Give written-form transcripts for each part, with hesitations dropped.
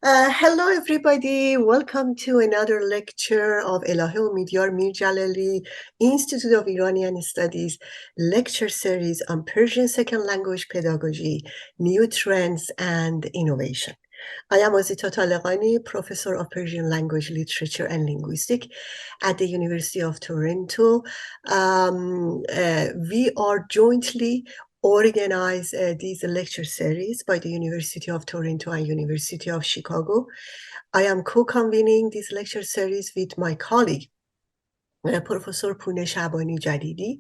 Hello, everybody. Welcome to another lecture of Elahé Omidyar Mir-Djalali Institute of Iranian Studies lecture series on Persian second language pedagogy, new trends and innovation. I am Azita Talaqani, professor of Persian language, literature, and linguistics at the University of Toronto. We are jointly organize these lecture series by the University of Toronto and University of Chicago. I am co-convening this lecture series with my colleague, Professor Pune Shabani Jadidi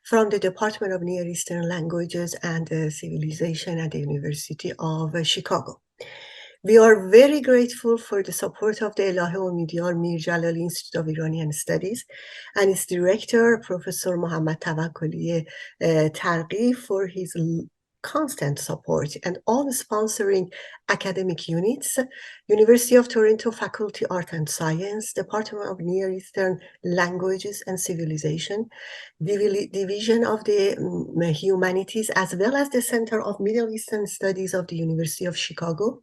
from the Department of Near Eastern Languages and Civilization at the University of Chicago. We are very grateful for the support of the Elahé Omidyar Mir-Djalali Institute of Iranian Studies and its director, Professor Mohammad Tawakkoli Targhi, for his constant support and all sponsoring academic units, University of Toronto Faculty Art and Science, Department of Near Eastern Languages and Civilization, Division of the Humanities, as well as the Center of Middle Eastern Studies of the University of Chicago,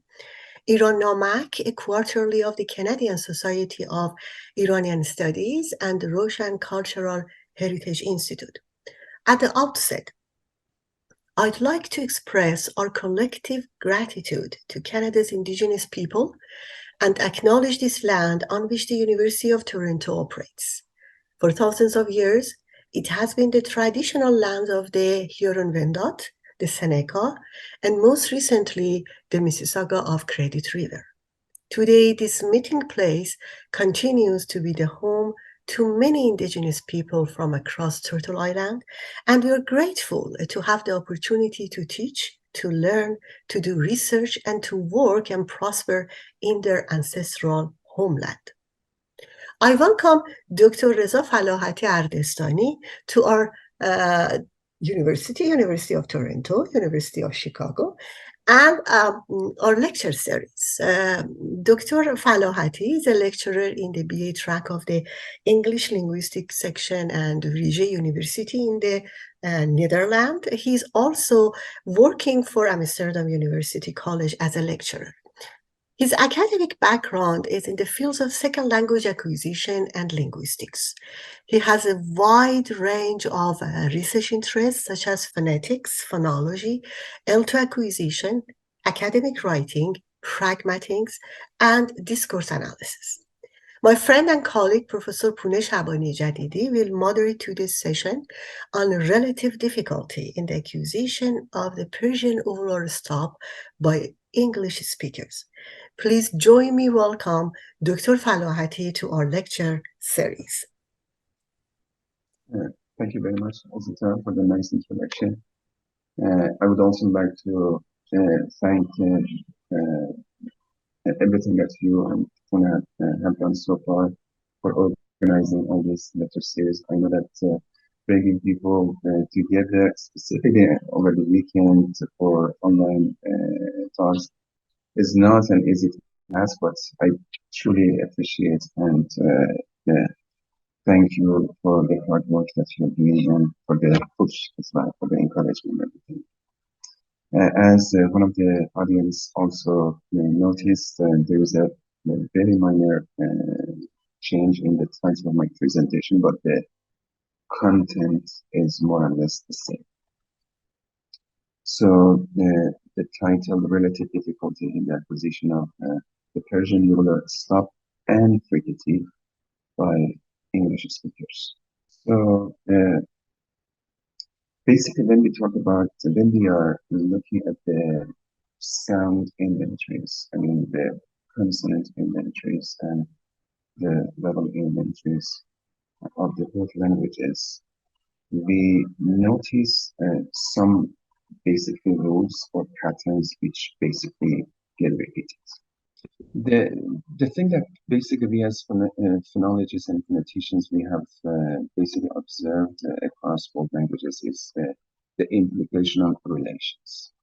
Iran Namak, a quarterly of the Canadian Society of Iranian Studies, and the Roshan Cultural Heritage Institute. At the outset, I'd like to express our collective gratitude to Canada's Indigenous people and acknowledge this land on which the University of Toronto operates. For thousands of years, it has been the traditional land of the Huron-Wendat, the Seneca, and most recently, the Mississauga of Credit River. Today, this meeting place continues to be the home to many Indigenous people from across Turtle Island, and we are grateful to have the opportunity to teach, to learn, to do research, and to work and prosper in their ancestral homeland. I welcome Dr. Reza Felahati Ardestani to our University of Toronto, University of Chicago, and our lecture series. Dr. Felahati is a lecturer in the BA track of the English Linguistics section and Vrije University in the Netherlands. He's also working for Amsterdam University College as a lecturer. His academic background is in the fields of second language acquisition and linguistics. He has a wide range of research interests such as phonetics, phonology, L2 acquisition, academic writing, pragmatics, and discourse analysis. My friend and colleague, Professor Pune Shabani Jadidi, will moderate today's session on relative difficulty in the acquisition of the Persian Uvular stop by English speakers. Please join me welcome Dr. Felahati to our lecture series. Thank you very much, Azita, for the nice introduction. I would also like to thank everything that you and Tuna have done so far for organizing all this lecture series. I know that bringing people together, specifically over the weekend for online talks, is not an easy task, but I truly appreciate and thank you for the hard work that you're doing and for the push as well, for the encouragement and everything. As one of the audience also noticed, there is a very minor change in the title of my presentation, but the content is more or less the same. So the title, Relative Difficulty in the Acquisition of the Persian Uvular Stop and Fricative by English speakers. So basically, when we are looking at the sound inventories, I mean the consonant inventories and the vowel inventories of the both languages, we notice some basic rules or patterns which basically get repeated. The thing that basically we as phonologists and phoneticians we have basically observed across both languages is the implicational relations.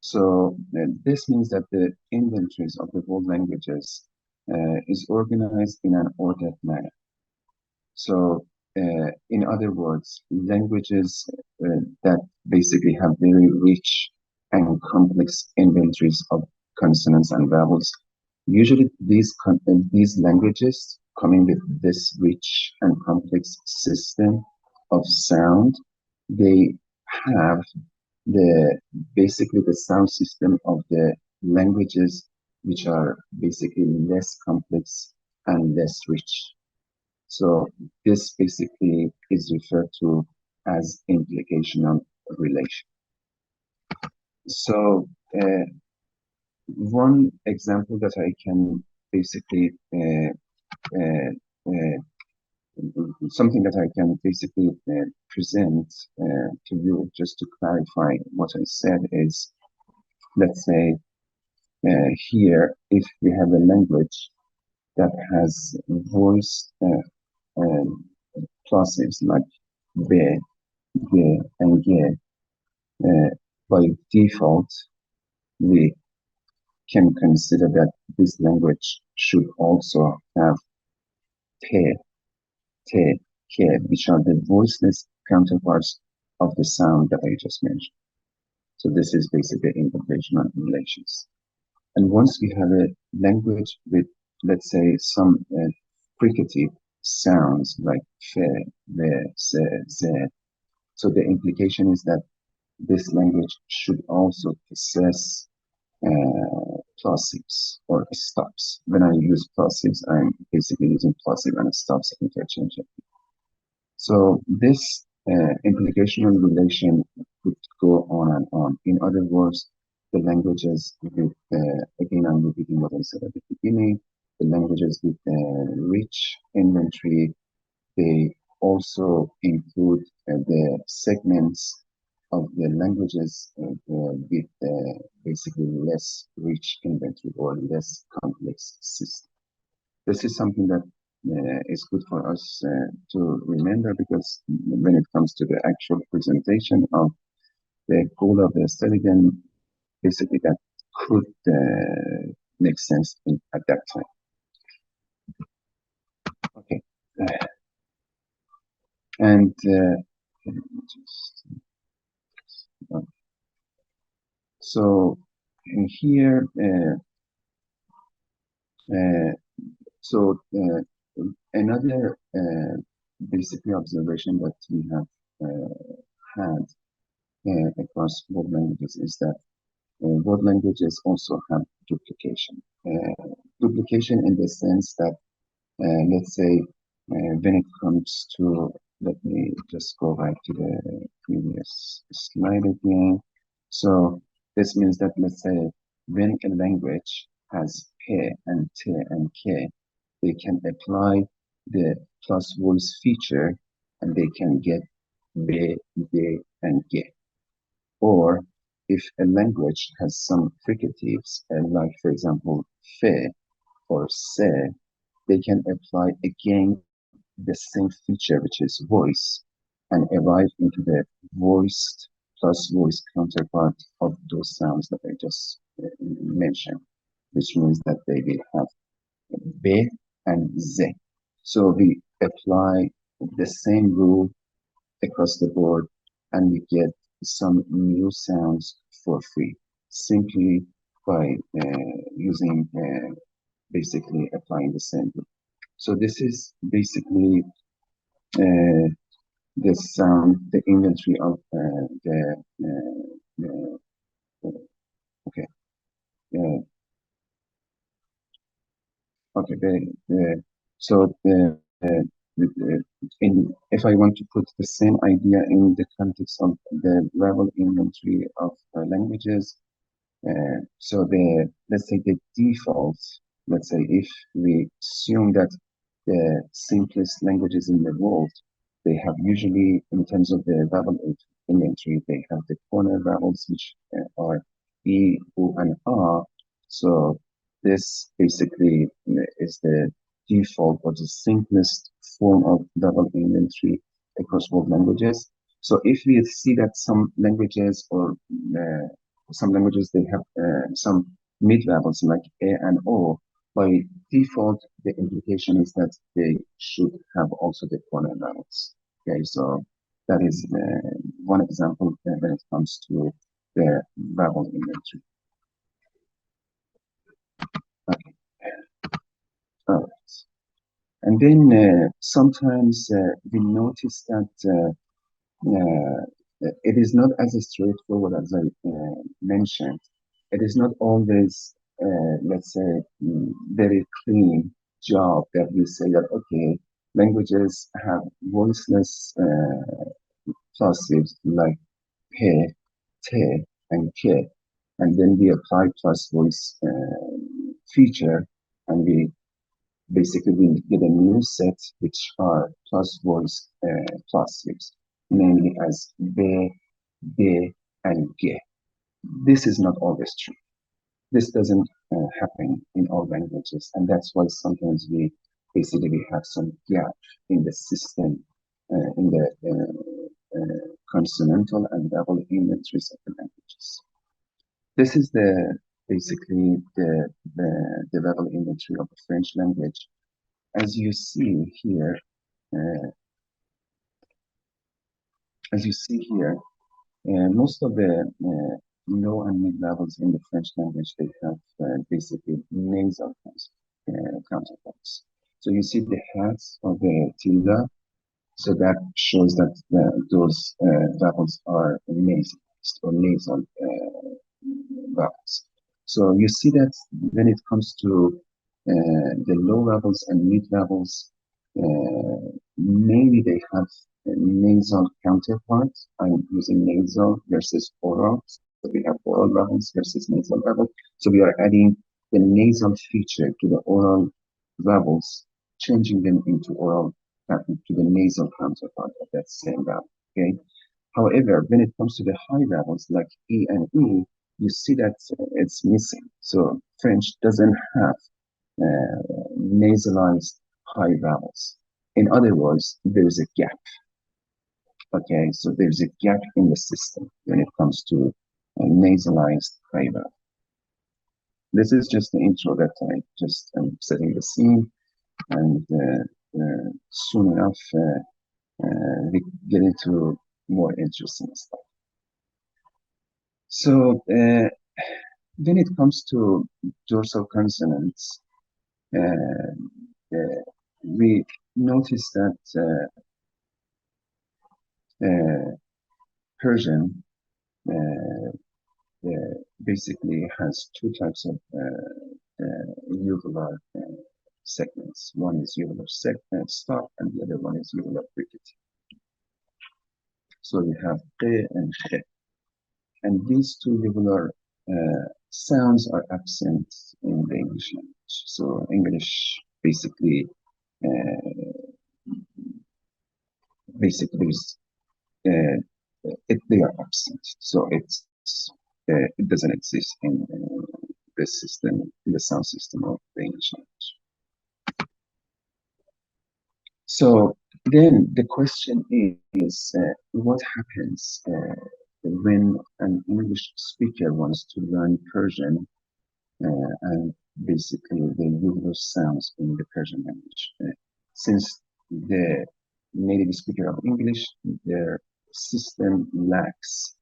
So this means that the inventories of the both languages is organized in an ordered manner. So in other words, languages that basically have very rich and complex inventories of consonants and vowels Usually these languages coming with this rich and complex system of sound, they have the basically the sound system of the languages which are basically less complex and less rich. So this basically is referred to as implicational relation. So one example that I can basically something that I can basically present to you just to clarify what I said is, let's say here, if we have a language that has voiced plosives like be, ge, and ge, by default, we can consider that this language should also have te, te, ke, which are the voiceless counterparts of the sound that I just mentioned. So this is basically implicational relations. And once we have a language with, let's say, some fricative sounds like fe, ve, se, ze, so the implication is that this language should also possess plosives or stops. When I use plosives, I'm basically using plosive and stops interchangeably. So this implicational relation could go on and on. In other words, the languages with, again, I'm repeating what I said at the beginning, the languages with rich inventory, they also include the segments of the languages with basically less rich inventory or less complex system. This is something that is good for us to remember, because when it comes to the actual presentation of the goal of the study, then basically that could make sense at that time. Okay. And so in here, so another basically observation that we have had across both languages is that both languages also have duplication. Duplication in the sense that, let's say, when it comes to, let me just go back to the previous slide again. So this means that, let's say, when a language has pe and te and ke, they can apply the plus voice feature and they can get be, de, and ge. Or if a language has some fricatives, like for example, fe or se, they can apply again the same feature, which is voice, and arrive into the voiced plus voice counterpart of those sounds that I just mentioned, which means that they will have be and ze. So we apply the same rule across the board and we get some new sounds for free, simply by using basically applying the same rule. So this is basically the sound, the inventory of okay, okay, so if I want to put the same idea in the context of the level inventory of languages, so let's say the default, let's say if we assume that the simplest languages in the world, they have usually, in terms of the vowel inventory, they have the corner vowels, which are E, U, and A. So this basically is the default or the simplest form of vowel inventory across both languages. So if we see that some languages or some languages, they have some mid vowels like A and O, by default, the implication is that they should have also the corner vowels. Okay, so that is one example when it comes to the vowel inventory. Okay. All right. And then sometimes we notice that it is not as straightforward as I mentioned. It is not always, let's say, very clean job that we say that, okay, languages have voiceless plosives like pe, te, and ke, and then we apply plus voice feature, and we basically we get a new set which are plus voice plosives, namely as be, be, and ge. This is not always true. This doesn't happen in all languages, and that's why sometimes we basically have some gap in the system, in the consonantal and vowel imageries of the languages. This is the basically the vowel imagery of the French language. As you see here, uh, most of the low and mid levels in the French language, they have basically nasal counterparts. So you see the hats of the tilde, so that shows that those vowels are nasalized or nasal vowels. So you see that when it comes to the low levels and mid levels, mainly they have nasal counterparts. I'm using nasal versus oral. So we have oral vowels versus nasal vowels. So we are adding the nasal feature to the oral vowels, changing them into oral to the nasal counterpart of that same vowel. Okay. However, when it comes to the high vowels like E and E, you see that it's missing. So French doesn't have nasalized high vowels. In other words, there's a gap. Okay, so there's a gap in the system when it comes to nasalized high vowel. This is just the intro that I just am setting the scene, and soon enough we get into more interesting stuff. So when it comes to dorsal consonants, we notice that Persian basically has two types of uvular segments. One is uvular stop, and the other one is uvular fricative. So we have te and che. And these two uvular sounds are absent in the English language. So English basically is they are absent. So it doesn't exist in the system, in the sound system of the English language. So then the question is, what happens when an English speaker wants to learn Persian and basically the usual sounds in the Persian language? Since the native speaker of English, their system lacks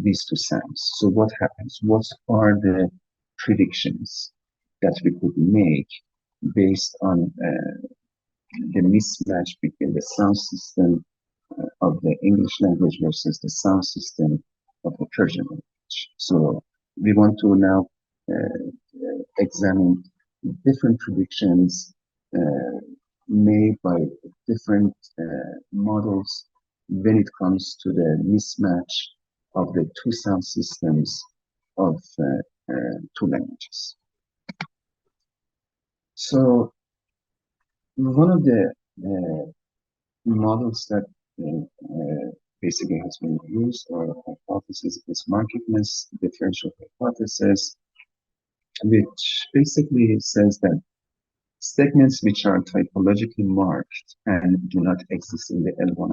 these two sounds. So what happens? What are the predictions that we could make based on the mismatch between the sound system of the English language versus the sound system of the Persian language? So we want to now examine different predictions made by different models when it comes to the mismatch of the two sound systems of two languages. So one of the models that basically has been used, or hypothesis, is markedness differential hypothesis, which basically says that segments which are typologically marked and do not exist in the L1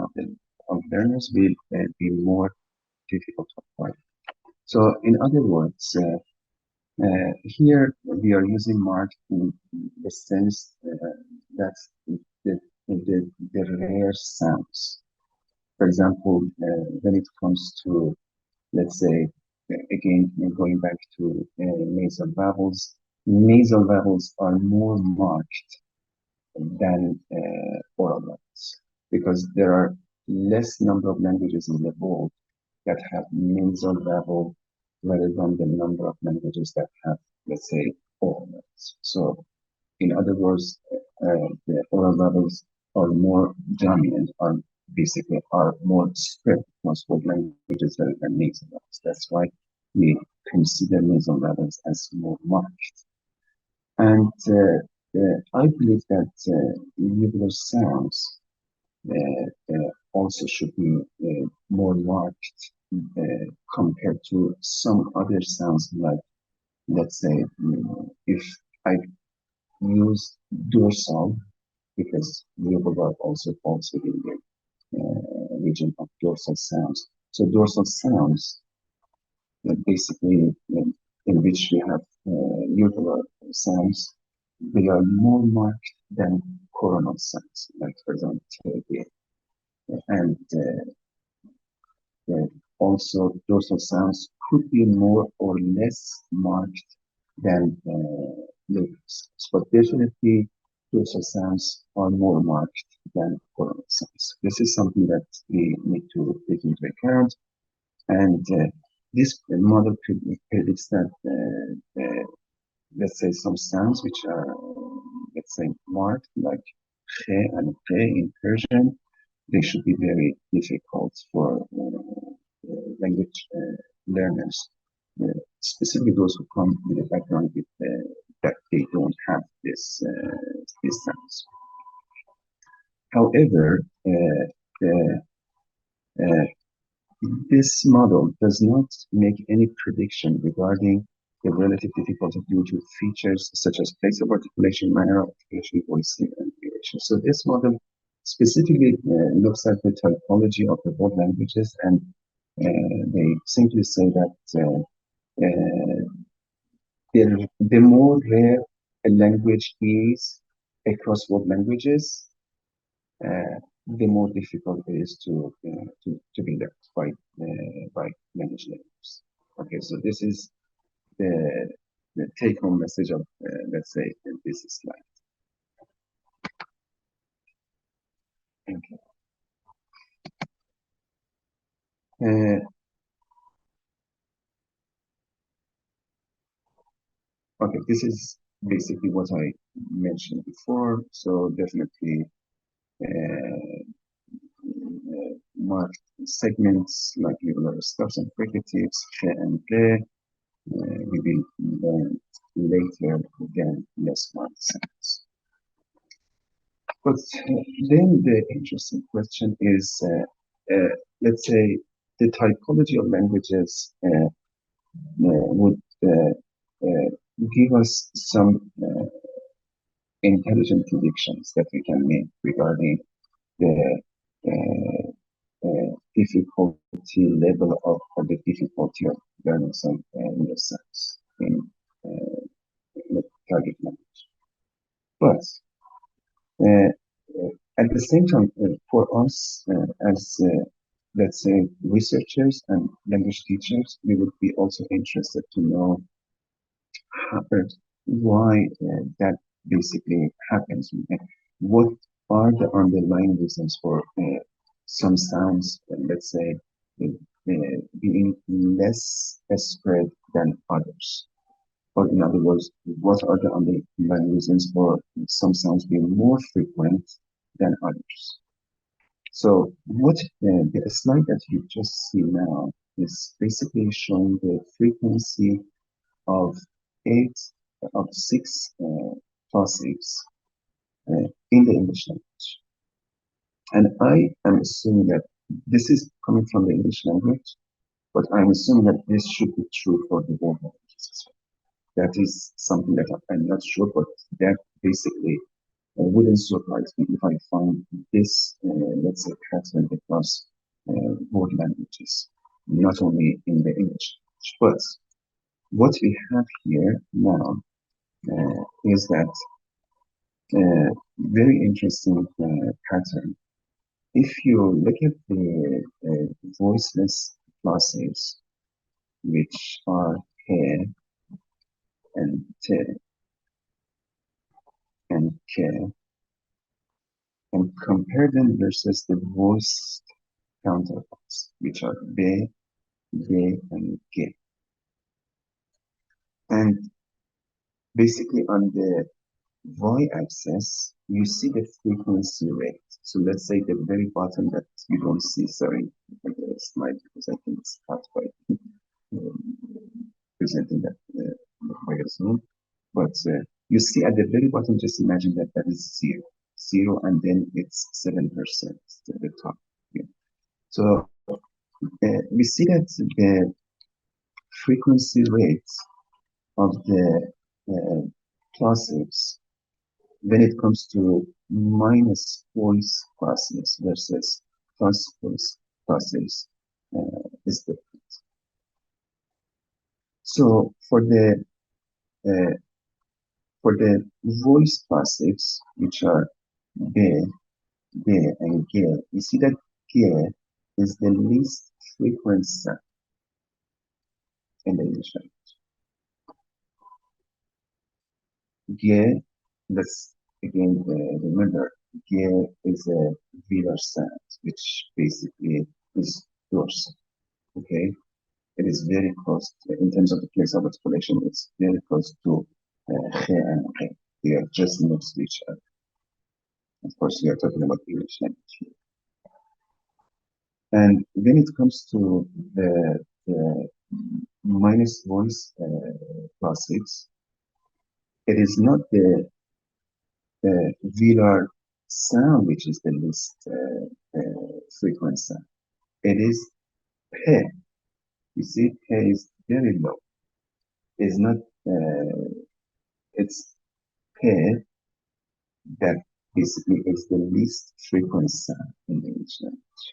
of learners will be more difficult to apply. So in other words, here we are using marked in the sense that the rare sounds. For example, when it comes to, let's say, again, going back to nasal vowels, nasal vowels are more marked than oral vowels because there are less number of languages in the world that have nasal vowel rather than the number of languages that have, let's say, oral vowels. So, in other words, the oral vowels are more dominant, are basically are more spread across both languages rather than nasal vowels. That's why we consider nasal vowels as more marked. And I believe that uvular sounds also should be more marked compared to some other sounds, like, let's say, if I use dorsal, because uvular also falls within the region of dorsal sounds. So dorsal sounds, basically, in which we have uvular sounds, they are more marked than coronal sounds, like for example, and also dorsal sounds could be more or less marked than labial sounds, but definitely dorsal sounds are more marked than coronal sounds. This is something that we need to take into account, and this model predicts that let's say some sounds which are, let's say, marked, like khe and khe in Persian, they should be very difficult for language learners, specifically those who come with a background with, that they don't have these sounds. However, uh, this model does not make any prediction regarding the relative difficulty due to features such as place of articulation, manner of articulation, voicing, and duration. So this model specifically looks at the typology of the both languages, and they simply say that the more rare a language is across both languages, the more difficult it is to be learned by language learners. Okay, so this is the take-home message of, let's say, this slide. Okay. Okay, this is basically what I mentioned before. So definitely marked segments like uvular stops and fricatives, khe and ble. We will learn later again less marked sounds. But then the interesting question is, let's say, the typology of languages would give us some intelligent predictions that we can make regarding the difficulty level of, or the difficulty of learning some new sounds in the target language. But at the same time, for us as let's say researchers and language teachers, we would be also interested to know why that basically happens. What are the underlying reasons for some sounds, let's say, being less spread than others? Or in other words, what are the underlying reasons for some sounds being more frequent than others? So what the slide that you just see now is basically showing the frequency of six plosives in the English language. And I am assuming that this is coming from the English language, but I'm assuming that this should be true for the world languages as well. That is something that I'm not sure, but that basically wouldn't surprise me if I find this, let's say, pattern across both languages, not only in the English language. But what we have here now is that very interesting pattern. If you look at the voiceless plosives, which are he and te, and K, and compare them versus the voiced counterparts, which are B, G, and G. And basically on the y-axis, you see the frequency rate. So let's say the very bottom that you don't see, sorry, the slide, because I think it's hard by presenting that by Zoom. But you see at the very bottom, just imagine that that is zero. Zero, and then it's 7% at the top. Yeah. So we see that the frequency rate of the plosives when it comes to minus voice plosives versus plus voice plosives is different. So uh, for the voice plosives, which are B, G, and G, you see that G is the least frequent sound in the English language. G, let's again remember, G is a velar sound, which basically is dorsal. Okay, it is very close in terms of the place of articulation. It's very close to He and He. They are just next to each other. Of course, we are talking about English language here. And when it comes to the minus voice plosives, it is not the velar sound which is the least frequent sound. It is He. You see, He is very low. It's not. It's He that basically is the least frequent sound in the English language.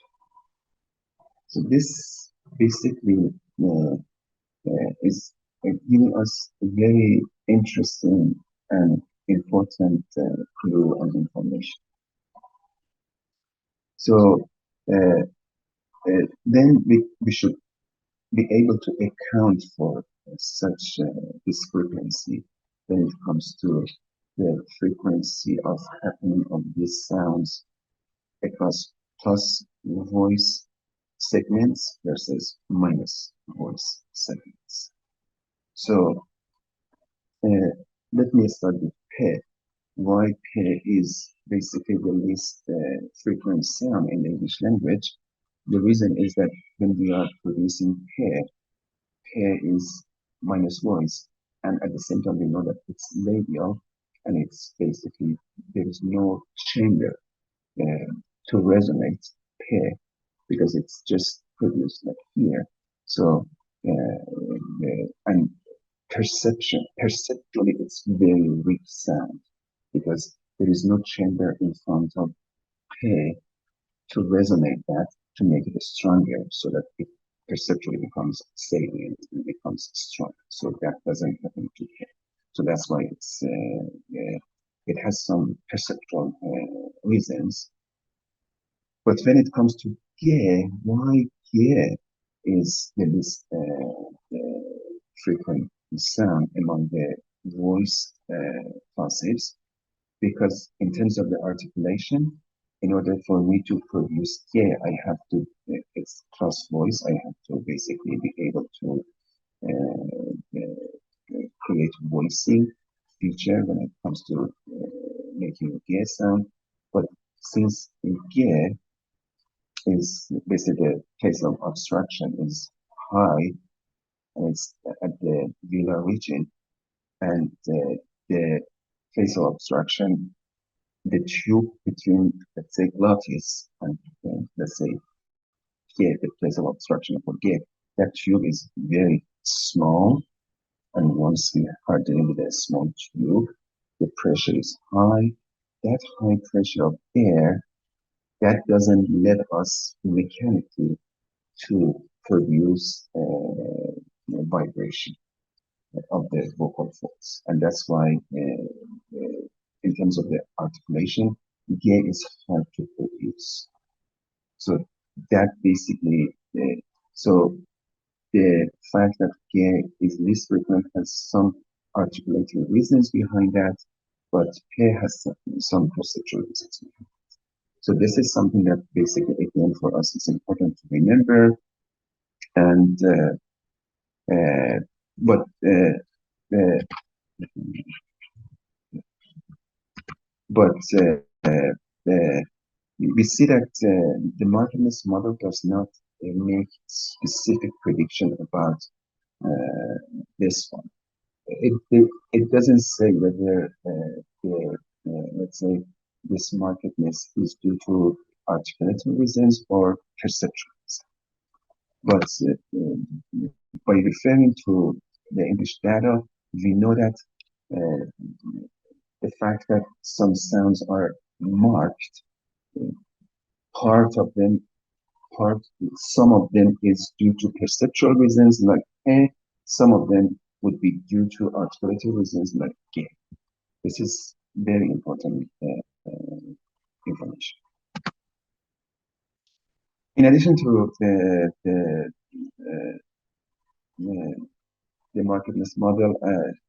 So this basically is giving us a very interesting and important clue and information. So then we should be able to account for such discrepancy when it comes to the frequency of happening of these sounds across plus voice segments versus minus voice segments. So let me start with P. Why P is basically the least frequent sound in the English language. The reason is that when we are producing P is minus voice, and at the same time we know that it's labial, and it's basically there is no chamber to resonate P because it's just produced like here. So and perceptually it's very weak sound because there is no chamber in front of P to resonate that to make it stronger so that it perceptually becomes salient and becomes strong. So that doesn't happen to P. So that's why it has some perceptual reasons. But when it comes to G, why G is the least frequent sound among the voice plosives? Because in terms of the articulation, in order for me to produce G, I have to, it's cross voice, I have to basically be able to create voicing feature when it comes to making G sound. But since G is basically the place of obstruction is high, and it's at the velar region, and the place of obstruction, the tube between, let's say, glottis and let's say here, the place of obstruction for G, that tube is very small, and once we are dealing with a small tube, the pressure is high. That high pressure of air, that doesn't let us mechanically to produce vibration of the vocal folds. And that's why in terms of the articulation, G is hard to produce. So that basically, so the fact that G is least frequent has some articulating reasons behind that, but P has some perceptual reasons. So this is something that basically, again, for us is important to remember. And but but we see that the marginless model does not make specific prediction about this one. It doesn't say whether the let's say this markedness is due to articulative reasons or perceptual reasons. But by referring to the English data, we know that the fact that some sounds are marked, part of them, some of them is due to perceptual reasons like A, some of them would be due to articulative reasons like G. This is very important information. In addition to the markedness model,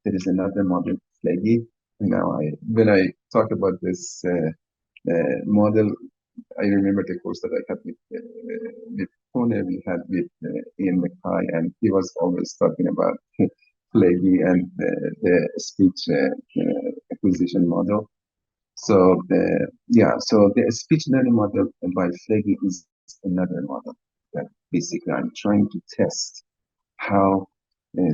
there is another model, Flaggy. Now, when I talk about this model, I remember the course that I had with Pune, we had with Ian Mackay, and he was always talking about Flaggy and the speech acquisition model. So so the speech learning model by Flaggy is another model that basically I'm trying to test how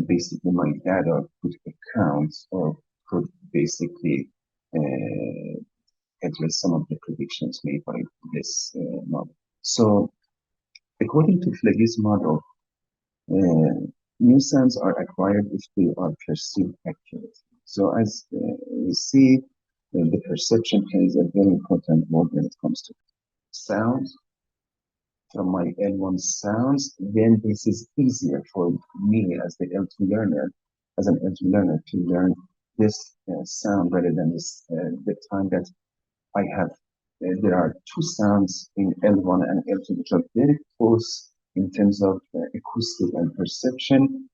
basically my data could account or could basically address some of the predictions made by this model. So according to Flaggy's model, new sounds are acquired if they are perceived accurately. So as we see, the perception plays a very important role when it comes to sounds. From my L1 sounds, then this is easier for me as the L2 learner, as an L2 learner, to learn this sound rather than this the time that I have. There are two sounds in L1 and L2 which are very close in terms of acoustic and perception.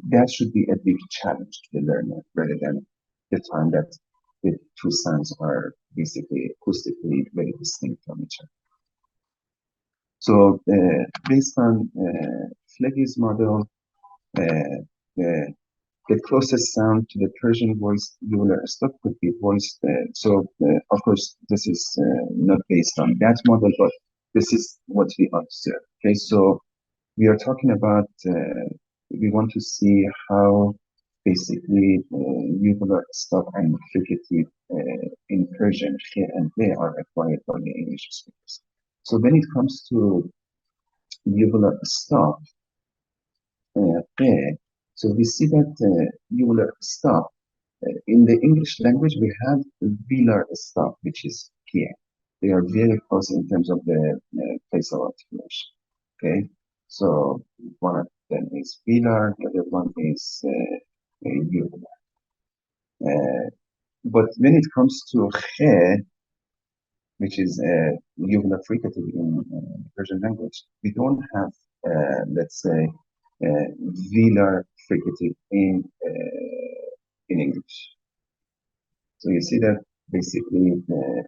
That should be a big challenge to the learner rather than the time that the two sounds are basically acoustically very distinct from each other. So based on Flaggy's model, the closest sound to the Persian voicelular stop could be voiced. Of course, this is not based on that model, but this is what we observe. Okay, so we are talking about, we want to see how basically uvular stop and fricative in Persian here and there are acquired by the English speakers. So when it comes to uvular stop, so we see that uvular stop in the English language we have velar stop, which is here. They are very close in terms of the place of articulation. Okay, so one of them is velar, the other one is uvular. But when it comes to khe, which is uvular fricative in Persian language, we don't have, let's say, velar fricative in English. So you see that basically the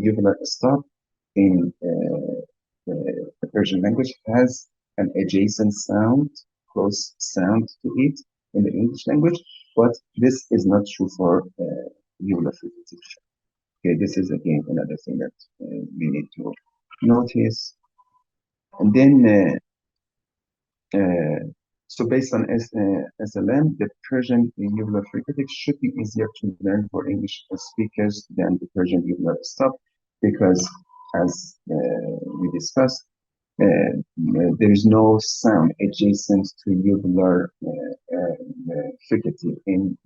uvular stop in the Persian language has an adjacent sound, close sound to it in the English language, but this is not true for uvular fricative. Okay, this is again another thing that we need to notice. And then, so based on SLM, the Persian uvular fricative should be easier to learn for English speakers than the Persian uvular stop, because as we discussed, there is no sound adjacent to uvular fricative in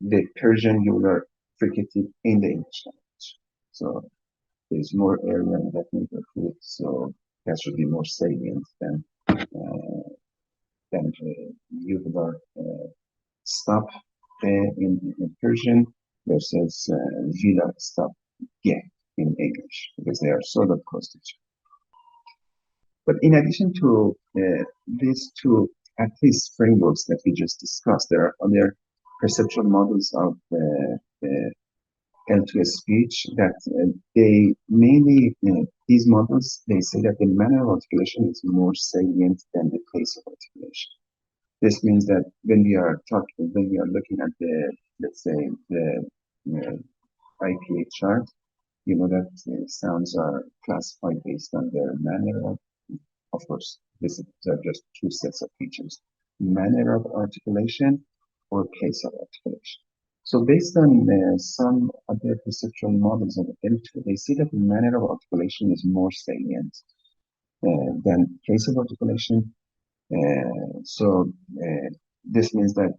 the Persian uvular fricative in the English language. So there's more area that need to fit, so that should be more salient than uvular stop in Persian versus velar stop in English, because they are sort of close to each other. But in addition to these two, at least frameworks that we just discussed, there are other perceptual models of L2 speech that they mainly, these models, they say that the manner of articulation is more salient than the place of articulation. This means that when we are looking at the, let's say, the IPA chart, you know that sounds are classified based on their manner of course, this is just two sets of features, manner of articulation or place of articulation. So based on some other perceptual models of L2, they see that the manner of articulation is more salient than place of articulation. This means that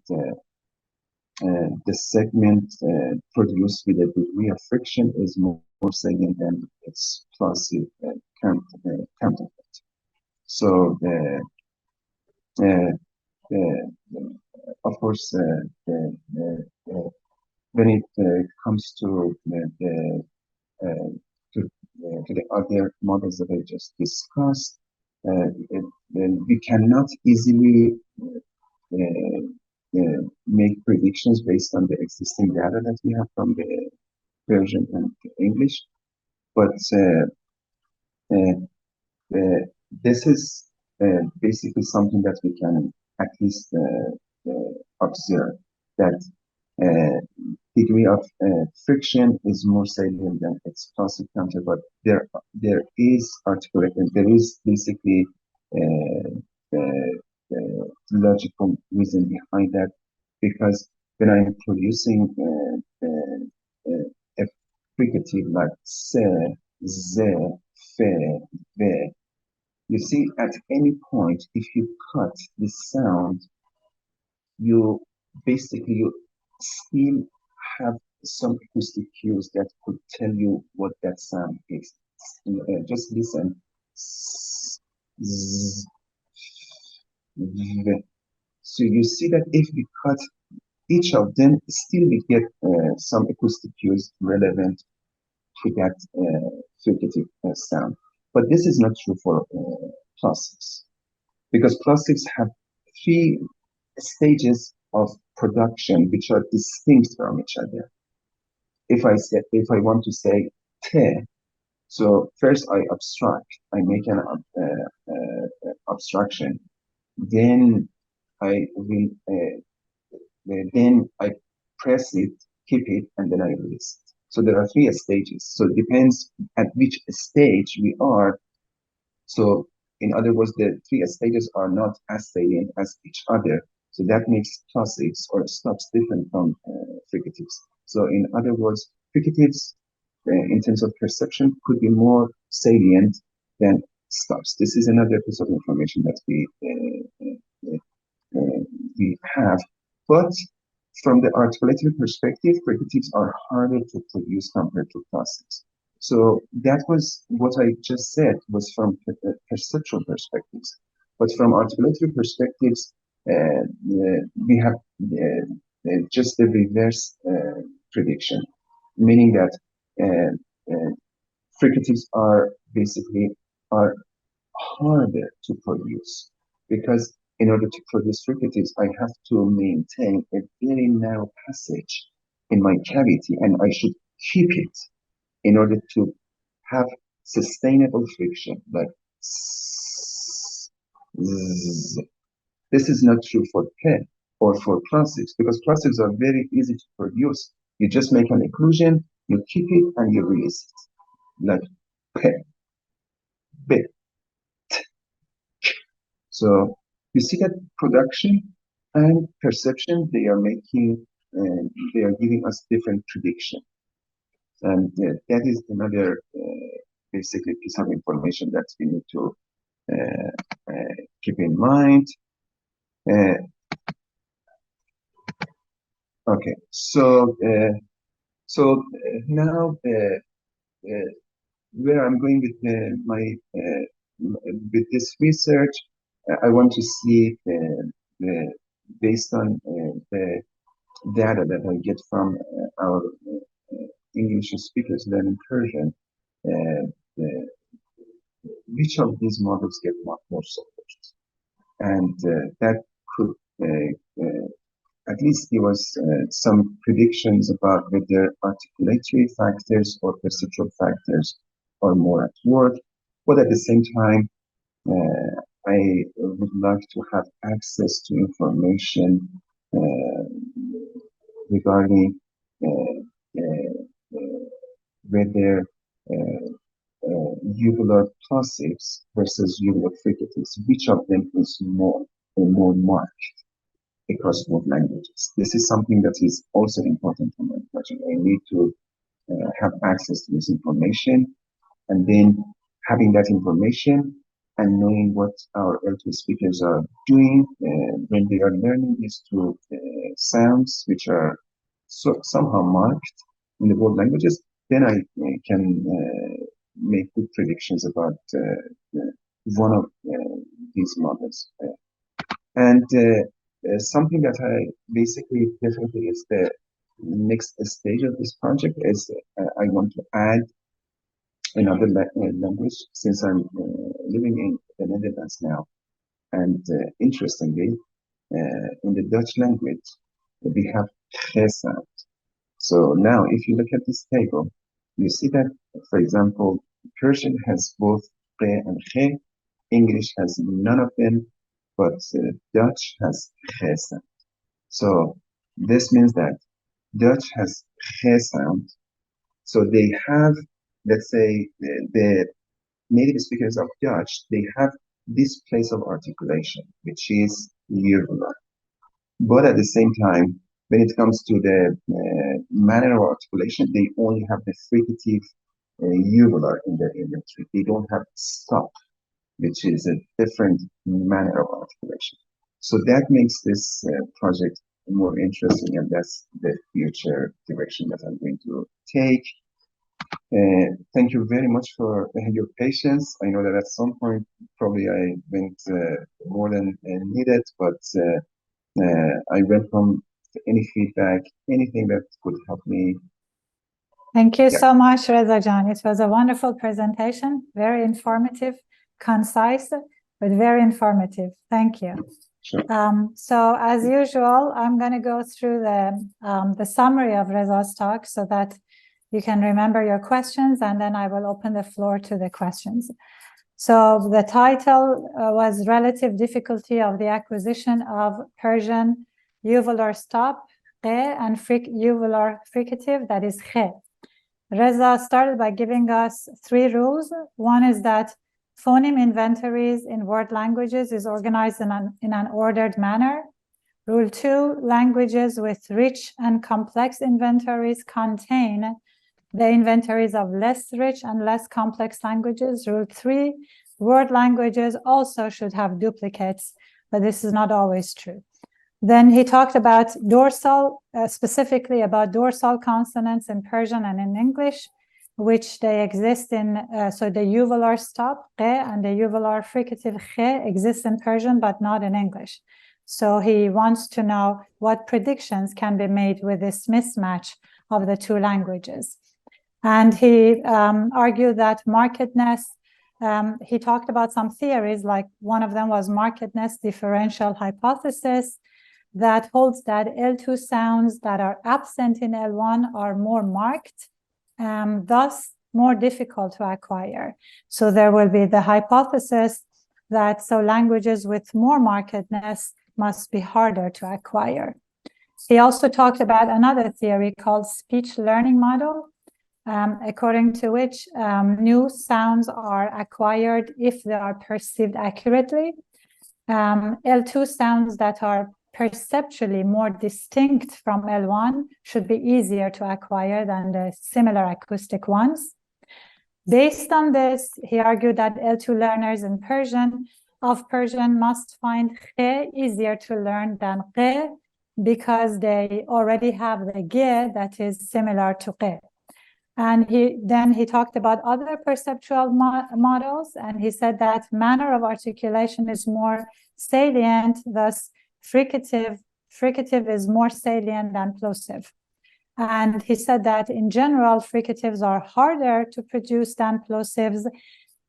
the segment produced with a degree of friction is more salient than its plosive counterpart. So of course, when it comes to the other models that I just discussed, we cannot easily make predictions based on the existing data that we have from the Persian and English, but this is basically something that we can at least observe, that degree of friction is more salient than its plosive counterpart. There is articulation. There is basically logical reason behind that, because when I'm producing a fricative like se, ze, fe, ve, you see at any point, if you cut the sound, you still have some acoustic cues that could tell you what that sound is. Just listen. So you see that if we cut each of them, still we get some acoustic cues relevant to that fricative sound. But this is not true for plosives, because plosives have three stages of production which are distinct from each other. If I want to say te, so first I abstract, I make an abstraction, then I will then I press it, keep it, and then I release it. So there are three stages. So it depends at which stage we are. So in other words, the three stages are not as salient as each other. So that makes plosives or stops different from fricatives. So in other words, fricatives in terms of perception could be more salient than stops. This is another piece of information that we have. But from the articulative perspective, fricatives are harder to produce compared to plosives. So that was what I just said was from perceptual perspectives. But from articulative perspectives, we have just the reverse prediction, meaning that fricatives are basically harder to produce, because in order to produce fricatives, I have to maintain a very narrow passage in my cavity, and I should keep it in order to have sustainable friction, like this is not true for pen or for plosives, because plosives are very easy to produce. You just make an occlusion, you keep it, and you release it, like pen, bit. So you see that production and perception, they are giving us different prediction. And that is another basically piece of information that we need to keep in mind. Okay, so now where I'm going with my with this research, I want to see based on the data that I get from our English speakers learning Persian, which of these models get more support, and that could at least give us some predictions about whether articulatory factors or perceptual factors are more at work. But at the same time, I would like to have access to information regarding whether uvular plosives versus uvular fricatives, which of them is more marked across both languages. This is something that is also important for my project. I need to have access to this information, and then having that information and knowing what our L2 speakers are doing when they are learning these two sounds, which are somehow marked in the both languages, then I can make good predictions about one of these models. And something that I basically definitely is the next stage of this project is I want to add another language, since I'm living in the Netherlands now. And interestingly, in the Dutch language, we have ge sound. So now, if you look at this table, you see that, for example, Persian has both ge and ge, English has none of them, but Dutch has ge sound. So this means that Dutch has ge sound. So they have, let's say, the native speakers of Dutch, they have this place of articulation, which is uvular. But at the same time, when it comes to the manner of articulation, they only have the fricative uvular in their inventory. They don't have stop, which is a different manner of articulation. So that makes this project more interesting, and that's the future direction that I'm going to take. Thank you very much for your patience. I know that at some point probably I went more than needed, but I welcome any feedback, anything that could help me. Thank you so much, Reza Jan. It was a wonderful presentation, very informative, concise, but very informative. Thank you. Sure. So as usual, I'm going to go through the summary of Reza's talk so that you can remember your questions, and then I will open the floor to the questions. So the title was Relative Difficulty of the Acquisition of Persian Uvular Stop, Ghe, and Uvular Fricative, that is Ghe. Reza started by giving us 3 rules. One is that phoneme inventories in word languages is organized in an ordered manner. Rule 2, languages with rich and complex inventories contain the inventories of less rich and less complex languages. Rule 3, word languages also should have duplicates, but this is not always true. Then he talked about dorsal, specifically about dorsal consonants in Persian and in English, which they exist in, so the uvular stop, ghe, and the uvular fricative ghe exist in Persian, but not in English. So he wants to know what predictions can be made with this mismatch of the 2 languages. And he argued that markedness, he talked about some theories, like one of them was markedness differential hypothesis, that holds that L2 sounds that are absent in L1 are more marked, thus more difficult to acquire. So there will be the hypothesis that so languages with more markedness must be harder to acquire. He also talked about another theory called speech learning model, according to which new sounds are acquired if they are perceived accurately. L2 sounds that are perceptually more distinct from L1 should be easier to acquire than the similar acoustic ones. Based on this, he argued that L2 learners in Persian must find ghe easier to learn than ghe because they already have the ge that is similar to ghe. And he talked about other perceptual models, and he said that manner of articulation is more salient, thus fricative is more salient than plosive. And he said that in general, fricatives are harder to produce than plosives.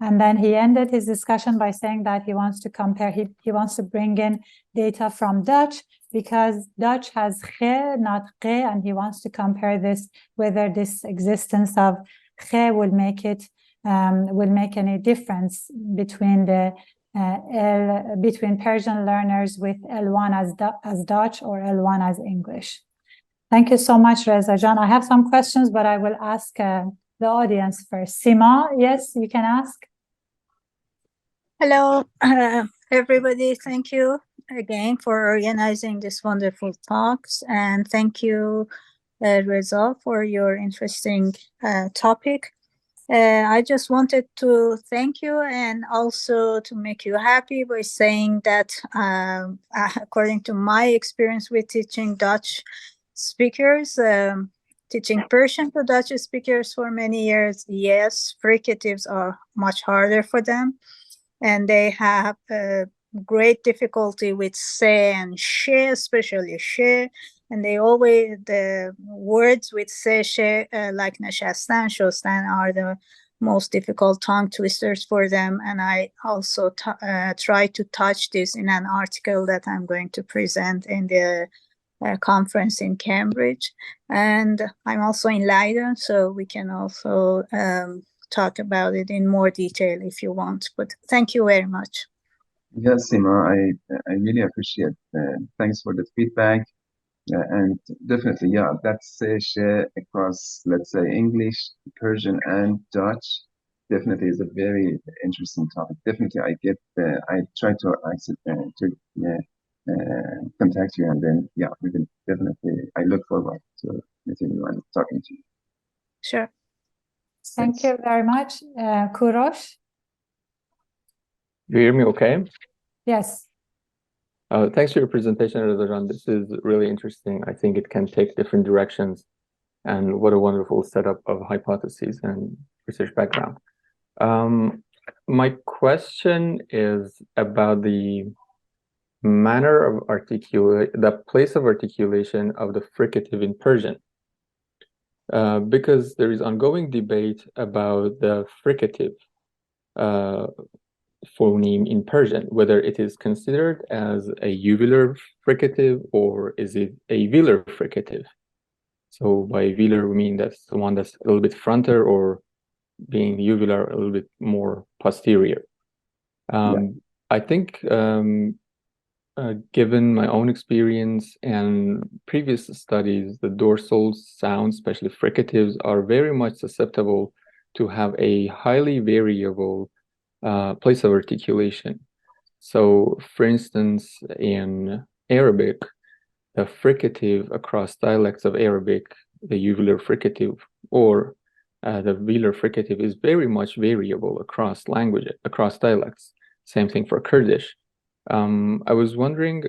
And then he ended his discussion by saying that he wants to compare, he wants to bring in data from Dutch because Dutch has khe, not khe, and he wants to compare this, whether this existence of khe will make it, will make any difference between the between Persian learners with L1 as Dutch or L1 as English. Thank you so much, Reza Jan. I have some questions, but I will ask the audience first. Sima, yes, you can ask. Hello, everybody. Thank you again for organizing this wonderful talks, and thank you, Reza, for your interesting topic. I just wanted to thank you and also to make you happy by saying that according to my experience with teaching Dutch speakers, teaching Persian to Dutch speakers for many years, yes, fricatives are much harder for them, and they have great difficulty with se and she, especially she. And they always, the words with se, she, like nashastan, shostan, are the most difficult tongue twisters for them. And I also try to touch this in an article that I'm going to present in the conference in Cambridge. And I'm also in Leiden, so we can also talk about it in more detail if you want. But thank you very much. Yes, Sima, I really appreciate. Thanks for the feedback. And definitely, yeah, that's share across, let's say, English, Persian, and Dutch. Definitely is a very interesting topic. Definitely, I try to contact you, and then yeah, we can definitely. I look forward to meeting you and talking to you. Sure. Thank you very much, Kurosh. You hear me okay? Yes. Thanks for your presentation, Reza Jan. This is really interesting. I think it can take different directions, and what a wonderful setup of hypotheses and research background. My question is about the manner of the place of articulation of the fricative in Persian. Because there is ongoing debate about the fricative phoneme in Persian, whether it is considered as a uvular fricative or is it a velar fricative. So by velar, we mean that's the one that's a little bit fronter, or being uvular, a little bit more posterior. I think given my own experience and previous studies, the dorsal sounds, especially fricatives, are very much susceptible to have a highly variable place of articulation. So, for instance, in Arabic, the fricative across dialects of Arabic, the uvular fricative or the velar fricative, is very much variable across languages, across dialects. Same thing for Kurdish. I was wondering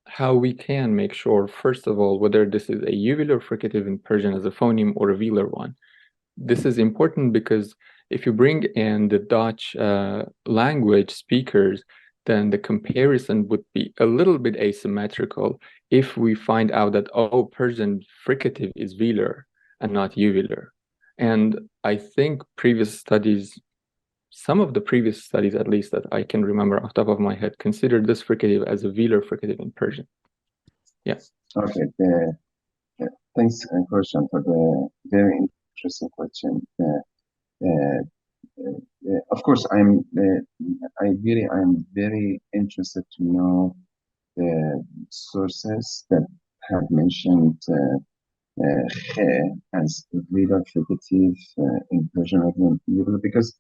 how we can make sure, first of all, whether this is a uvular fricative in Persian as a phoneme or a velar one. This is important because if you bring in the Dutch language speakers, then the comparison would be a little bit asymmetrical if we find out that, oh, Persian fricative is velar and not uvular. And I think previous studies, some of the previous studies, at least that I can remember off the top of my head, considered this fricative as a velar fricative in Persian. Yes. Okay. Thanks, Korshan, for the very interesting question. Of course, I'm very interested to know the sources that have mentioned khe as velar fricative in Persian because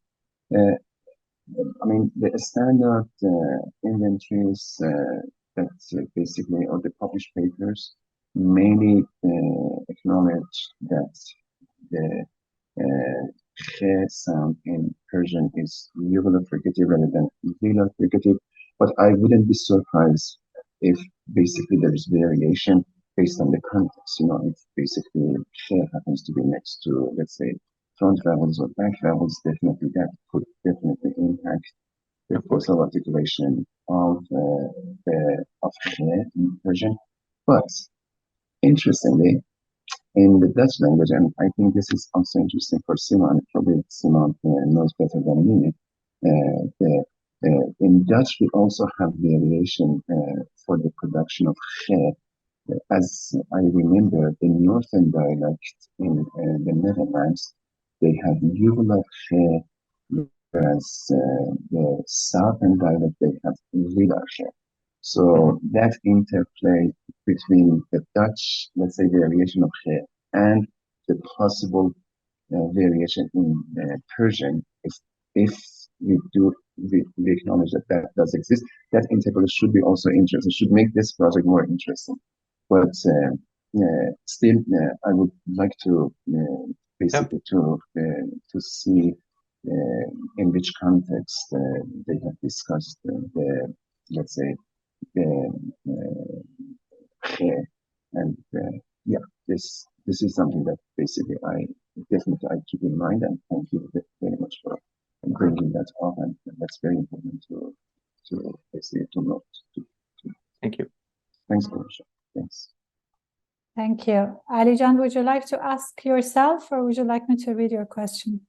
I mean the standard inventories that basically, or the published papers, mainly acknowledge that the khe sound in Persian is uvular fricative rather than velar fricative, but I wouldn't be surprised if basically there's variation based on the context. You know, if basically khe happens to be next to, let's say, front vowels or back vowels, definitely that could definitely impact the dorsal articulation of khe in Persian. But interestingly, in the Dutch language, and I think this is also interesting for Simon, probably Simon knows better than me, In Dutch, we also have variation for the production of ge. As I remember, the northern dialect in the Netherlands, they have uvular ge, whereas the southern dialect, they have velar ge. So that interplay between the Dutch, let's say, variation of ge and the possible variation in Persian, if we acknowledge that that does exist, that interplay should be also interesting, should make this project more interesting. But still, I would like to basically to see in which context they have discussed the, let's say, the and yeah, this is something that basically I keep in mind, and thank you very much for bringing that up, and that's very important to basically to note. Thank you. Thanks, Marisha. Thanks. Thank you. Alijan, would you like to ask yourself, or would you like me to read your question?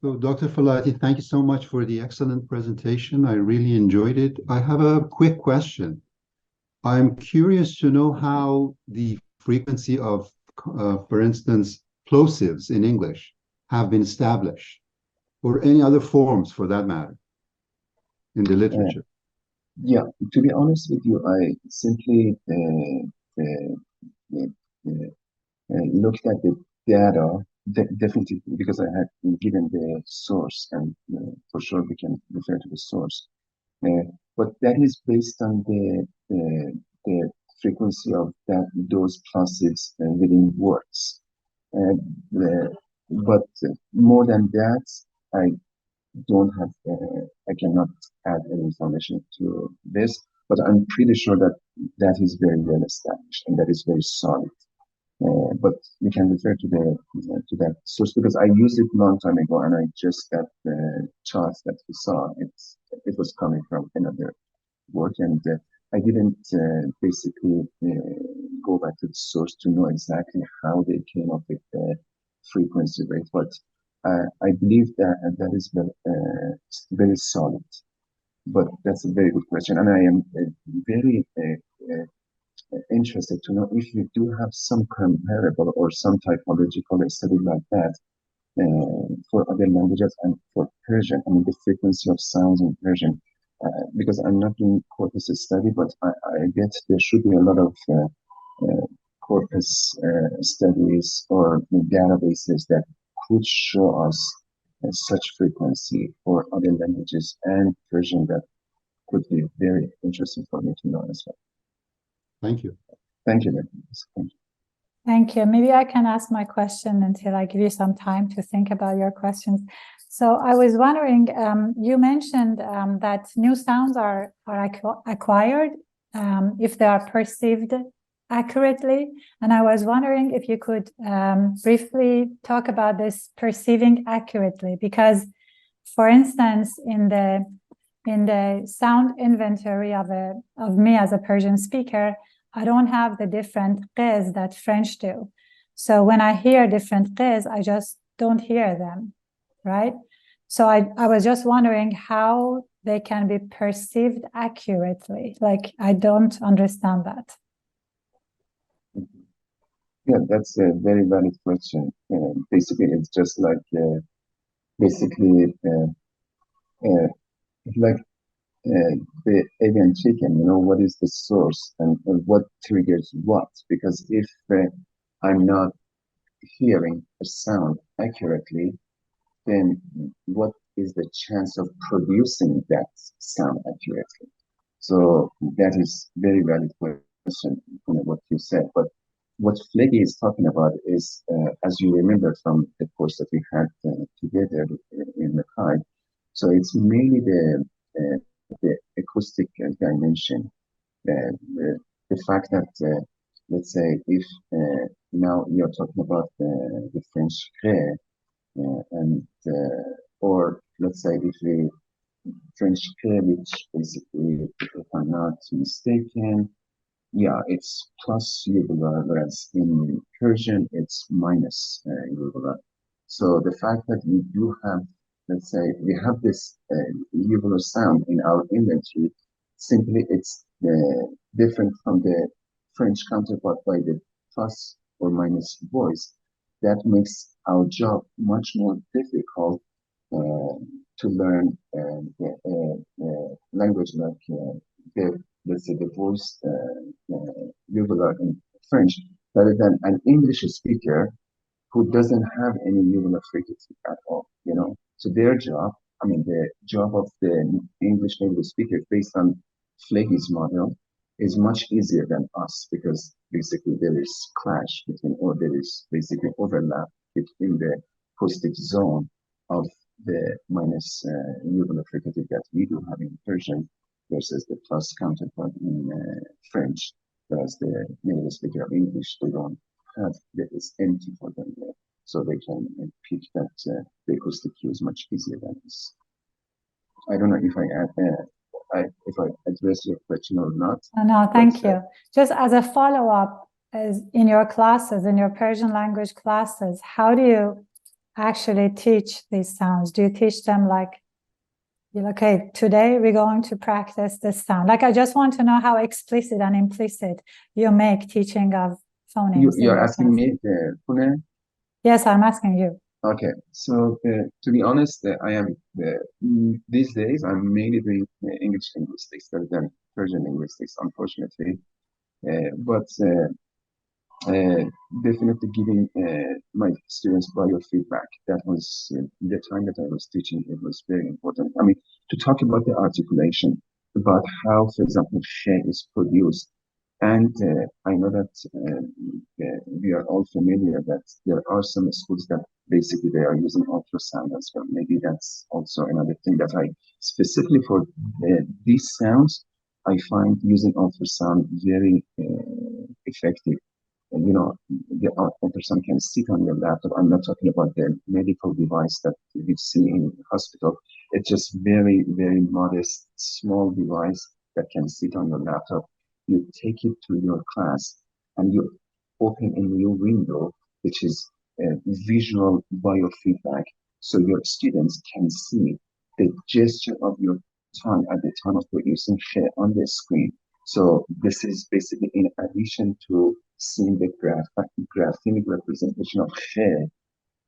So, Dr. Felahati, thank you so much for the excellent presentation. I really enjoyed it. I have a quick question. I'm curious to know how the frequency of, for instance, plosives in English have been established, or any other forms for that matter, in the literature. Yeah, to be honest with you, I simply looked at the data, definitely because I had been given the source, and for sure we can refer to the source. But that is based on the frequency of those plosives within words. But more than that, I don't have, I cannot add any information to this, but I'm pretty sure that that is very well established and that is very solid. But we can refer to that source because I used it a long time ago, and I just got the charts that we saw. It was coming from another work, and I didn't basically go back to the source to know exactly how they came up with the frequency rate. But I believe that that is very solid. But that's a very good question, and I am very interested to know if you do have some comparable or some typological study like that for other languages and for Persian. I mean, the frequency of sounds in Persian, because I'm not doing corpus study, but I get there should be a lot of corpus studies or databases that could show us such frequency for other languages and Persian that could be very interesting for me to know as well. Thank you. Thank you very much. Thank you. Thank you. Maybe I can ask my question until I give you some time to think about your questions. So I was wondering, you mentioned that new sounds are acquired if they are perceived accurately. And I was wondering if you could briefly talk about this perceiving accurately, because, for instance, in the sound inventory of me as a Persian speaker, I don't have the different qs that French do. So when I hear different qs, I just don't hear them, right? So I was just wondering how they can be perceived accurately. Like, I don't understand that. Yeah, that's a very valid question. Basically, it's just like like the egg and chicken, what is the source and what triggers what? Because if I'm not hearing a sound accurately, then what is the chance of producing that sound accurately? So that is very valid question, what you said. But what Fleggy is talking about is, as you remember from the course that we had together in the High, so it's mainly the acoustic dimension. The fact that, let's say, if now you're talking about the French ré, and or let's say if the French ré, which basically, if I'm not mistaken, yeah, it's plus uvular, whereas in Persian it's minus uvular. So the fact that we do have let's say, we have this uvular sound in our inventory. Simply, it's different from the French counterpart by the plus or minus voice. That makes our job much more difficult to learn language like let's say the voice uvular in French, rather than an English speaker who doesn't have any uvular fricative at all, you know. So their job, I mean, the job of the English native speaker based on Flagy's model is much easier than us, because basically there is clash between, or there is basically overlap between the acoustic zone of the minus uvular fricative that we do have in Persian versus the plus counterpart in French, whereas the native speaker of English, they don't have that is empty for them there, so they can pick that the acoustic cues much easier than this. I don't know if if I address your question or not. No, thank you. Just as a follow-up, as in your classes, in your Persian language classes, how do you actually teach these sounds? Do you teach them like, okay, today we're going to practice this sound? Like, I just want to know how explicit and implicit you make teaching of phonemes. You're asking me, Pune? Yes, I'm asking you. Okay, so to be honest, I am these days I'm mainly doing English linguistics rather than Persian linguistics, unfortunately. But definitely giving my students biofeedback. That was the time that I was teaching. It was very important. I mean, to talk about the articulation, about how, for example, she is produced. And I know that we are all familiar that there are some schools that basically they are using ultrasound as well. Maybe that's also another thing that I specifically for these sounds, I find using ultrasound very effective. You know, the ultrasound can sit on your laptop. I'm not talking about the medical device that you see in the hospital. It's just very, very modest, small device that can sit on your laptop. You take it to your class and you open a new window, which is visual biofeedback. So your students can see the gesture of your tongue at the time of producing share on the screen. So this is basically in addition to seeing the graphemic representation of share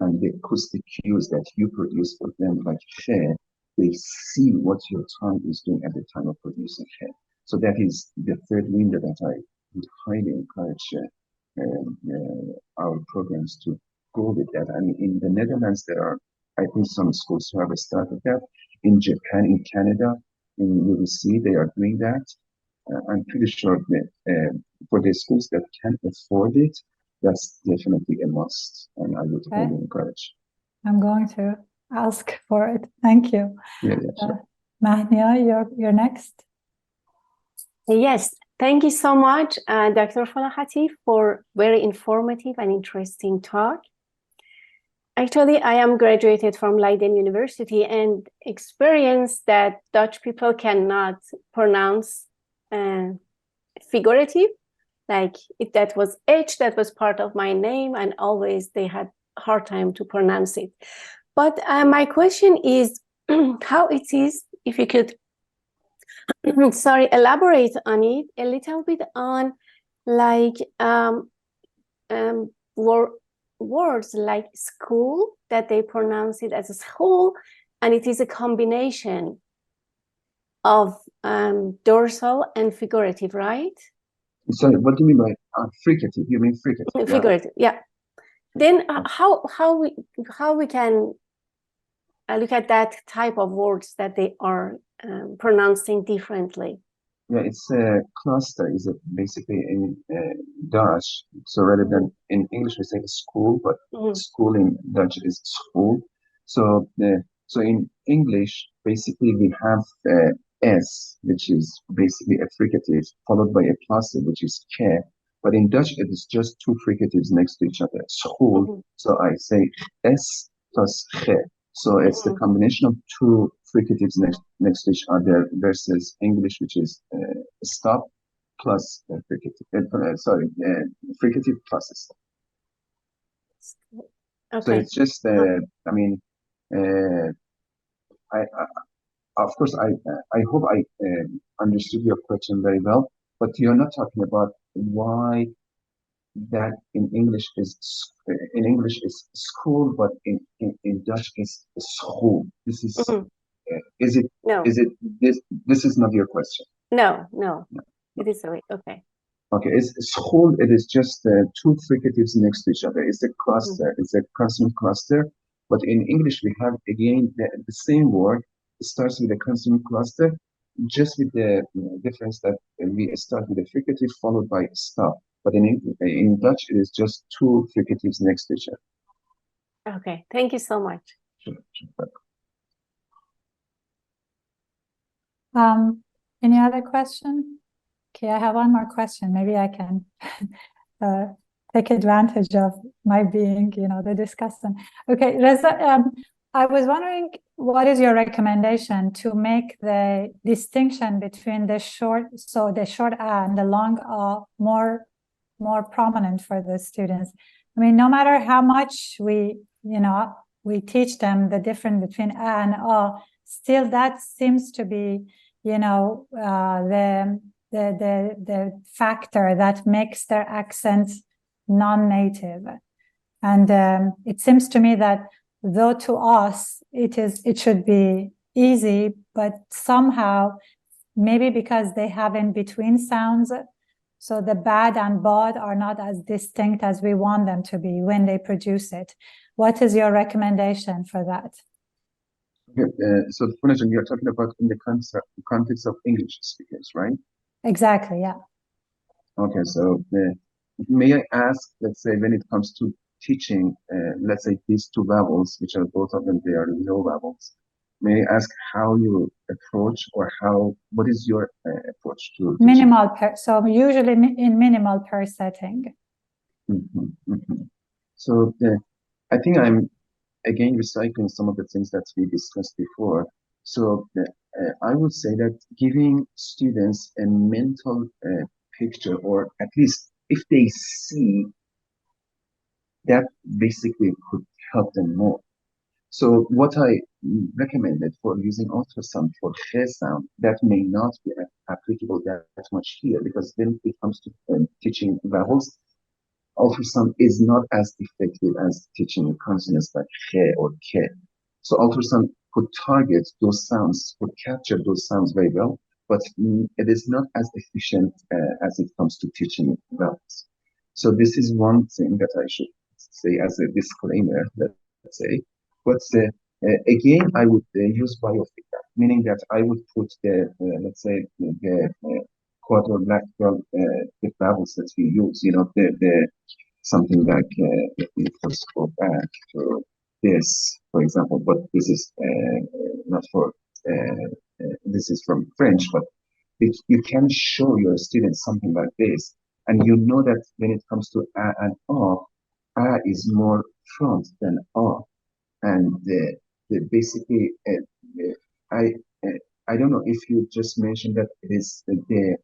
and the acoustic cues that you produce for them, like share, they see what your tongue is doing at the time of producing share. So that is the third window that I would highly encourage our programs to go with that. I mean, in the Netherlands, there are, I think, some schools who have started that. In Japan, in Canada, in UBC, they are doing that. I'm pretty sure that for the schools that can afford it, that's definitely a must, and I would highly encourage. I'm going to ask for it. Thank you. Yeah, sure. Mahnia, you're next. Yes, thank you so much, Dr. Felahati, for very informative and interesting talk. Actually, I am graduated from Leiden University and experienced that Dutch people cannot pronounce figurative. Like if that was H, that was part of my name, and always they had a hard time to pronounce it. But my question is how it is, if you could, sorry, elaborate on it a little bit on like words like school, that they pronounce it as a school, and it is a combination of dorsal and figurative, right? Sorry, what do you mean by fricative? You mean fricative? Figurative, yeah. Then how we can look at that type of words that they are pronouncing differently? Yeah, it's a cluster. Is it basically in Dutch? So rather than in English we say school, but school in Dutch is school. So so in English, basically we have S, which is basically a fricative, followed by a plosive, which is ke. But in Dutch, it is just two fricatives next to each other. School. So I say S plus ke. So it's the combination of two fricatives next to each other versus English, which is stop plus fricative. Fricative plus a stop. Okay. So it's just, I mean, of course, I hope I understood your question very well, but you're not talking about why that in English is school, but in Dutch is school. This is Mhm. is it No, this is not your question. no, no. No. It is right. Okay. Okay, it's school. It is just two fricatives next to each other. It's a cluster. It's a consonant cluster. But in English, we have again the same word. It starts with a consonant cluster, just with the difference that we start with a fricative followed by a stop. But in Dutch, it is just two fricatives next to each other. Okay. Thank you so much. Sure. Any other question? Okay, I have one more question. Maybe I can take advantage of my being, the discussant. Okay, Reza, I was wondering, what is your recommendation to make the distinction between the short A and the long A more prominent for the students? I mean, no matter how much we teach them the difference between A and A, still that seems to be, the factor that makes their accent non-native. And it seems to me that though to us it should be easy, but somehow maybe because they have in between sounds, so the bad and bod are not as distinct as we want them to be when they produce it. What is your recommendation for that? Okay, so Punajan, you're talking about in the context of English speakers, right? Exactly, yeah. Okay, so may I ask, let's say, when it comes to teaching, let's say these two vowels, which are both of them, they are low vowels. May I ask how you approach, or what is your approach to teaching? Minimal so usually in minimal per setting. So I think I'm again recycling some of the things that we discussed before. So I would say that giving students a mental picture, or at least if they see, that basically could help them more. So what I recommended for using ultrasound for hair sound, that may not be applicable that much here, because when it comes to teaching vowels, ultrasound is not as effective as teaching consonants like he or ke. So ultrasound could target those sounds, could capture those sounds very well, but it is not as efficient as it comes to teaching vowels. So this is one thing that I should say as a disclaimer, let's say. But again, I would use biofeedback, meaning that I would put let's say, the quadrilateral the vowels that we use, the something like let me first go back to this, for example, but this is not for this is from French, but you can show your students something like this, and you know that when it comes to a and a is more front than a, and basically I I don't know if you just mentioned that it is the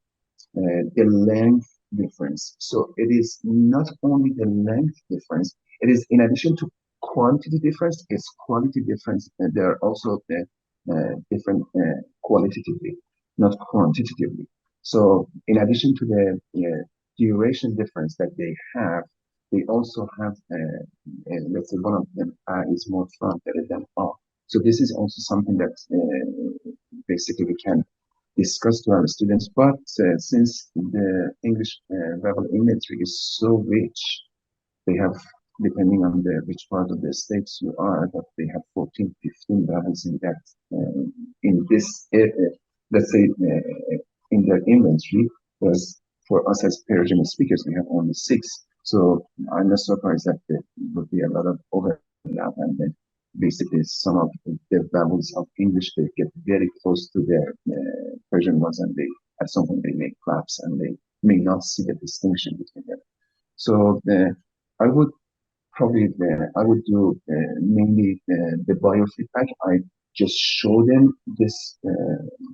length difference. So it is not only the length difference, it is in addition to quantity difference, it's quality difference. And there are also different qualitatively, not quantitatively. So in addition to the duration difference that they have, they also have, let's say one of them is more front than off. So this is also something that basically we can discuss to our students. But since the English verbal imagery is so rich, they have, depending on which part of the states you are, that they have 14, 15 vowels in that, in this, let's say, in their inventory, whereas for us as Persian speakers, we have only 6. So I'm not surprised that there would be a lot of overlap, and then basically some of the vowels of English, they get very close to their Persian ones, and they at some point they make claps, and they may not see the distinction between them. So I would probably I would do mainly the biofeedback. I just show them this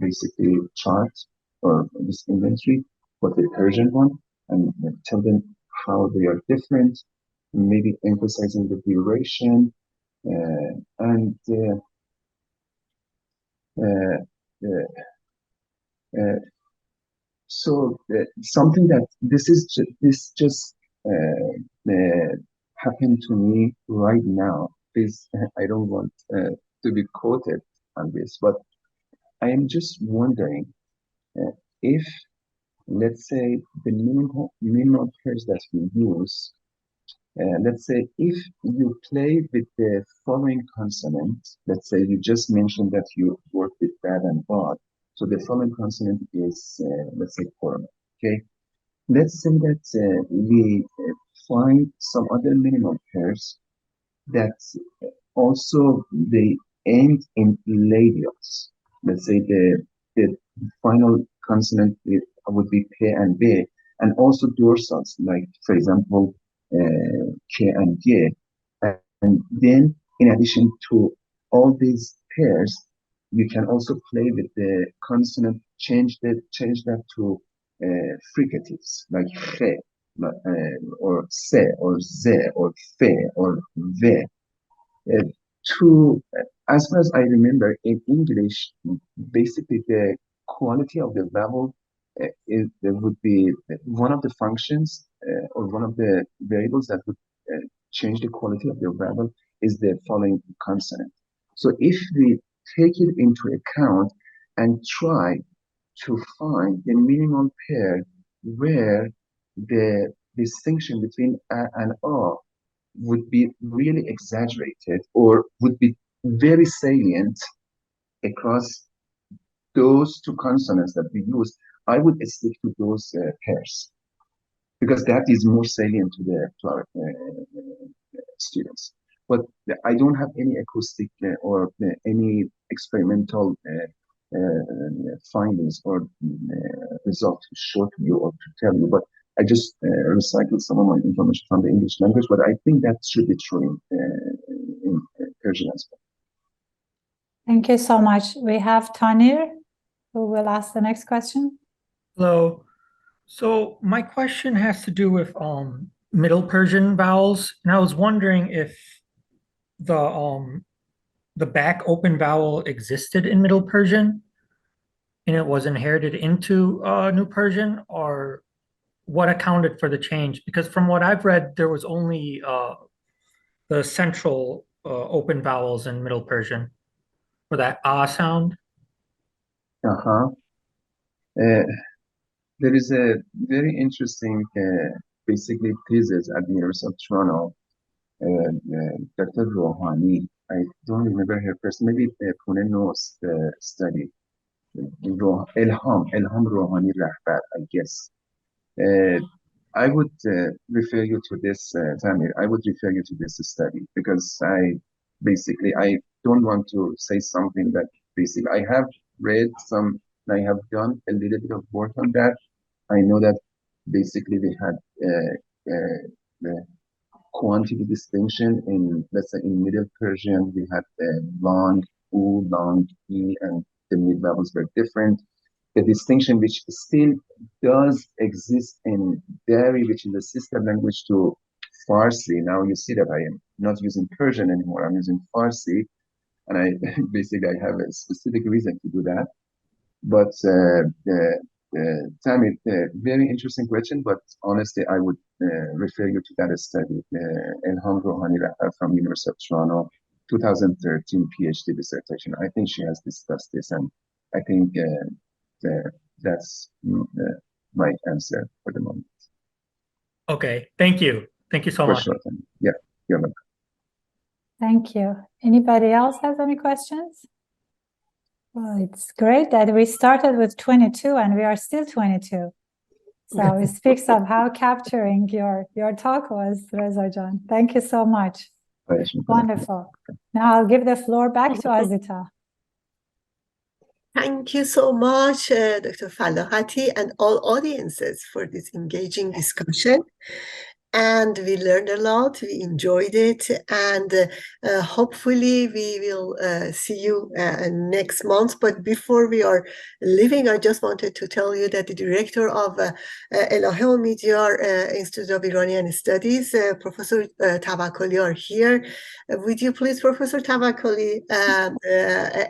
basically chart or this inventory for the Persian one, and tell them how they are different, maybe emphasizing the duration, and Uh, uh, uh, something that this just happened to me right now. Please, I don't want to be quoted on this, but I am just wondering if, let's say, the minimal pairs that we use, let's say if you play with the following consonant, let's say you just mentioned that you work with bad and bad, so the following consonant is, let's say, formal, okay? Let's say that we find some other minimal pairs that also they end in labials. Let's say the final consonant would be P and B, and also dorsals, like for example, K and G. And then, in addition to all these pairs, you can also play with the consonant, change that to fricatives, like H, or Se, or Z, or Fe, or V. Uh, as far as I remember, in English, basically the quality of the vowel there would be one of the functions or one of the variables that would change the quality of the vowel is the following consonant. So if we take it into account and try to find the minimal pair where the distinction between A and A would be really exaggerated or would be very salient across those two consonants that we use, I would stick to those pairs because that is more salient to our students. But I don't have any acoustic or any experimental findings or results to show to you or to tell you. But I just recycled some of my information from the English language, but I think that should be true in Persian as well. Thank you so much. We have Tanir, who will ask the next question. Hello. So my question has to do with Middle Persian vowels, and I was wondering if the back open vowel existed in Middle Persian and it was inherited into New Persian, or what accounted for the change? Because from what I've read, there was only the central open vowels in Middle Persian for that sound. Uh-huh. There is a very interesting, basically, thesis at the University of Toronto. Dr. Rohani, I don't remember her first, maybe Pune knows the study. Elham Rohani Rahbar, I guess. I would refer you to this, Tamir. I would refer you to this study because I don't want to say something that basically I have read some, I have done a little bit of work on that. I know that basically we had quantity distinction in, let's say, in Middle Persian, we had long U, long E, and the mid vowels were different. The distinction which still does exist in Dari, which is a sister language to Farsi. Now you see that I am not using Persian anymore. I'm using Farsi, and I basically I have a specific reason to do that. But Tammy, very interesting question. But honestly, I would refer you to that study, Elham Rohani Rahbar from University of Toronto, 2013 PhD dissertation. I think she has discussed this, and I think that's my answer for the moment. Okay, thank you. Thank you so much. Sure. Yeah, you're welcome. Thank you. Anybody else has any questions? Well, it's great that we started with 22 and we are still 22. So it speaks of how capturing your talk was, Reza Jan. Thank you so much. Wonderful. Now I'll give the floor back to Azita. Thank you so much, Dr. Felahati, and all audiences for this engaging discussion. and we learned a lot. We enjoyed it, and hopefully we will see you next month. But before we are leaving, I just wanted to tell you that the director of Elahé Omidyar Institute of Iranian Studies, Professor Tawakkoli, are here. Would you please, Professor Tawakkoli,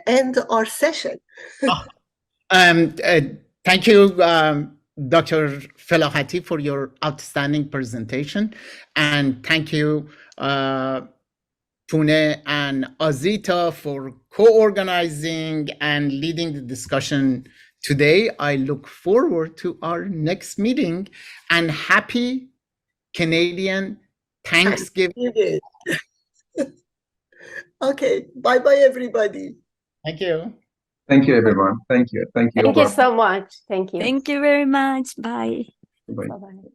end our session? Thank you, Dr. Felahati, for your outstanding presentation. And thank you, Pune and Azita, for co-organizing and leading the discussion today. I look forward to our next meeting, and happy Canadian Thanksgiving. Okay, bye-bye, everybody. Thank you. Thank you, everyone. Thank you. Thank you. Thank you so much. Thank you. Thank you very much. Bye. Bye. Bye-bye.